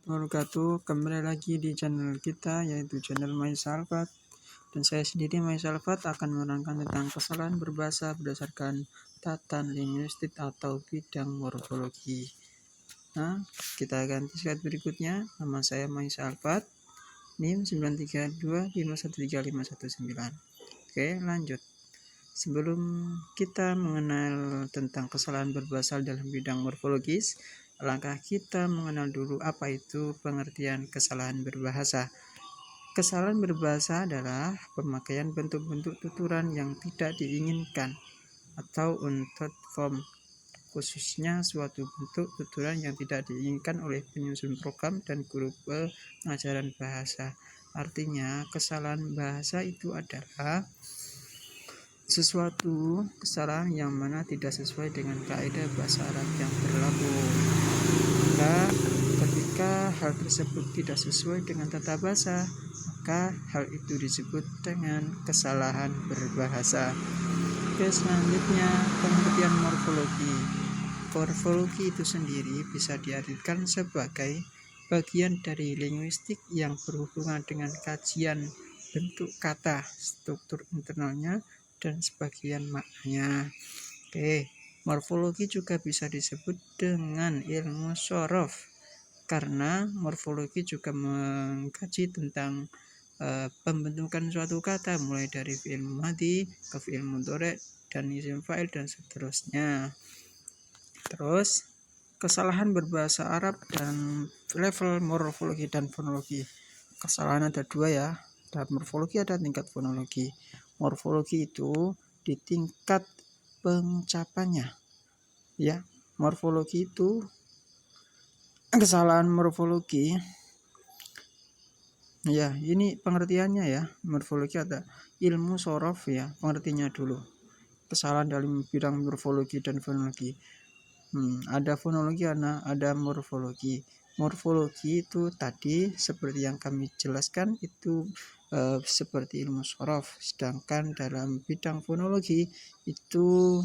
wabarakatuh. Kembali lagi di channel kita, yaitu channel MySalvat. Dan saya sendiri MySalvat akan menerangkan tentang kesalahan berbahasa berdasarkan tatan linguistik atau bidang morfologi. Nah, kita ganti slide berikutnya. Nama saya MySalvat, NIM 932513519. Oke, lanjut. Sebelum kita mengenal tentang kesalahan berbahasa dalam bidang morfologis, alangkah kita mengenal dulu apa itu pengertian kesalahan berbahasa. Kesalahan berbahasa adalah pemakaian bentuk-bentuk tuturan yang tidak diinginkan atau unthought form, khususnya suatu bentuk tuturan yang tidak diinginkan oleh penyusun program dan guru pengajaran bahasa. Artinya, kesalahan bahasa itu adalah sesuatu kesalahan yang mana tidak sesuai dengan kaidah bahasa Arab yang berlaku. Maka ketika hal tersebut tidak sesuai dengan tata bahasa, maka hal itu disebut dengan kesalahan berbahasa. Oke, selanjutnya pengertian morfologi. Morfologi itu sendiri bisa diartikan sebagai bagian dari linguistik yang berhubungan dengan kajian bentuk kata, struktur internalnya, dan sebagian maknanya. Oke, morfologi juga bisa disebut dengan ilmu shorof, karena morfologi juga mengkaji tentang pembentukan suatu kata, mulai dari fi'il madhi ke fi'il mudhari dan isim fa'il dan seterusnya. Terus kesalahan berbahasa Arab dan level morfologi dan fonologi. Kesalahan ada dua ya, ada morfologi, ada tingkat fonologi. Morfologi itu di tingkat pengucapannya, ya. Morfologi itu, kesalahan morfologi, ya, ini pengertiannya ya. Morfologi ada ilmu shorof ya, pengertiannya dulu. Kesalahan dalam bidang morfologi dan fonologi. Ada fonologi, ada morfologi. Morfologi itu tadi seperti yang kami jelaskan itu seperti ilmu shorof, sedangkan dalam bidang fonologi itu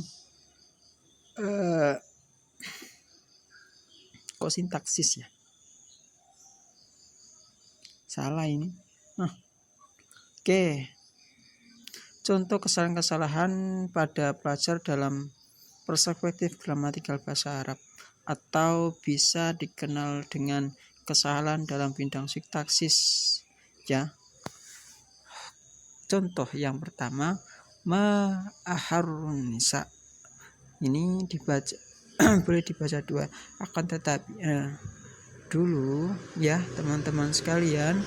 kok sintaksis ya, salah ini. Oke, contoh kesalahan-kesalahan pada pelajar dalam perspektif gramatikal bahasa Arab, atau bisa dikenal dengan kesalahan dalam bidang sintaksis ya. Contoh yang pertama, ma'aharun nisa. Ini dibaca boleh dibaca dua, akan tetapi dulu ya teman-teman sekalian,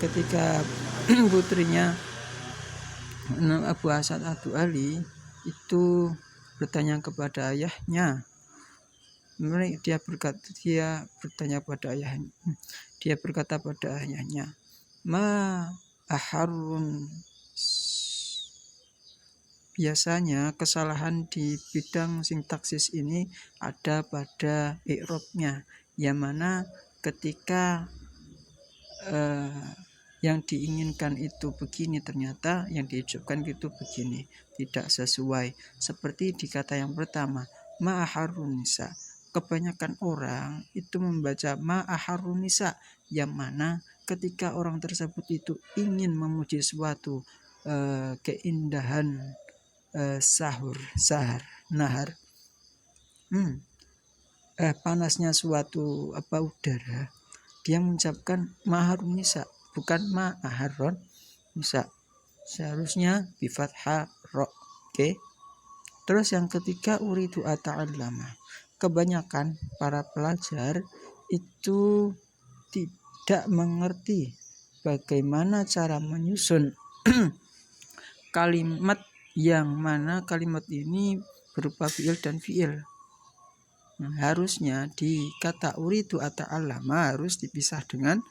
ketika putrinya Abu Asad Ad-Du'ali itu bertanya kepada ayahnya, dia berkata pada ayahnya, ma'aharun. Biasanya kesalahan di bidang sintaksis ini ada pada i'rabnya, yang mana ketika yang diinginkan itu begini, ternyata yang diucapkan itu begini, tidak sesuai. Seperti di kata yang pertama, ma'aharun nisa. Kebanyakan orang itu membaca ma'aharun nisa, yang mana ketika orang tersebut itu ingin memuji suatu keindahan nahar, panasnya suatu udara, dia mengucapkan ma'aharun nisa, bukan ma'aharun nisa. Seharusnya bi fathah ra. Oke. Terus yang ketiga, uridu ata'allama. Kebanyakan para pelajar itu tidak mengerti bagaimana cara menyusun kalimat, yang mana kalimat ini berupa fi'il dan fi'il. Harusnya di kata uridu ata'allama harus dipisah dengan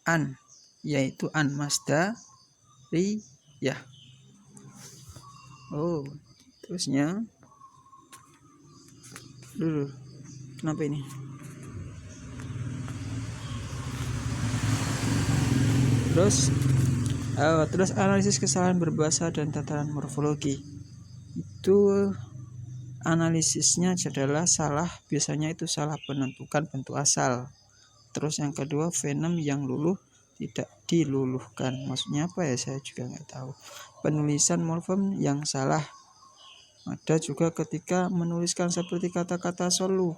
an, yaitu an masdari ya. Terusnya dulu, kenapa ini? Terus analisis kesalahan berbahasa dan tataran morfologi. Itu analisisnya adalah biasanya itu salah penentukan bentuk asal. Terus yang kedua, venom yang luluh tidak diluluhkan. Maksudnya apa ya, saya juga nggak tahu. Penulisan morfem yang salah. Ada juga ketika menuliskan seperti kata-kata solu.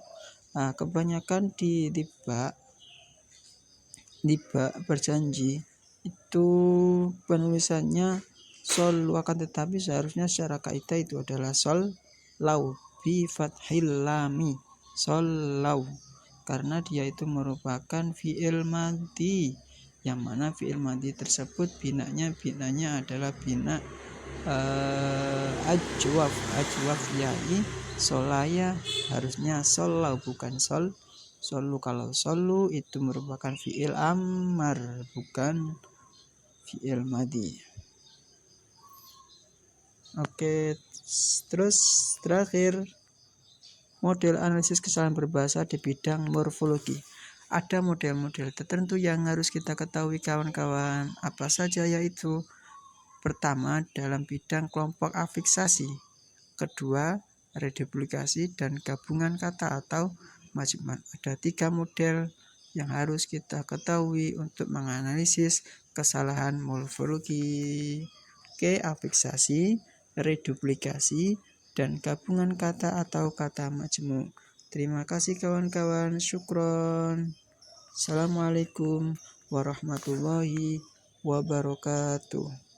Nah, kebanyakan di tiba berjanji itu penulisannya solu, akan tetapi seharusnya secara kaidah itu adalah sol lau bi fathil lami, sol lau, karena dia itu merupakan fi'il madhi, yang mana fi'il madhi tersebut binanya adalah bina ajwaf yai solaya, harusnya solau bukan solu. Kalau solu itu merupakan fi'il amar, bukan fi'il madhi. Oke, terus terakhir, model analisis kesalahan berbahasa di bidang morfologi. Ada model-model tertentu yang harus kita ketahui kawan-kawan. Apa saja? Yaitu pertama, dalam bidang kelompok afiksasi. Kedua, reduplikasi dan gabungan kata atau majemuk. Ada 3 model yang harus kita ketahui untuk menganalisis kesalahan morfologi. Oke, afiksasi, reduplikasi, dan gabungan kata atau kata majemuk. Terima kasih kawan-kawan. Syukron. Assalamualaikum warahmatullahi wabarakatuh.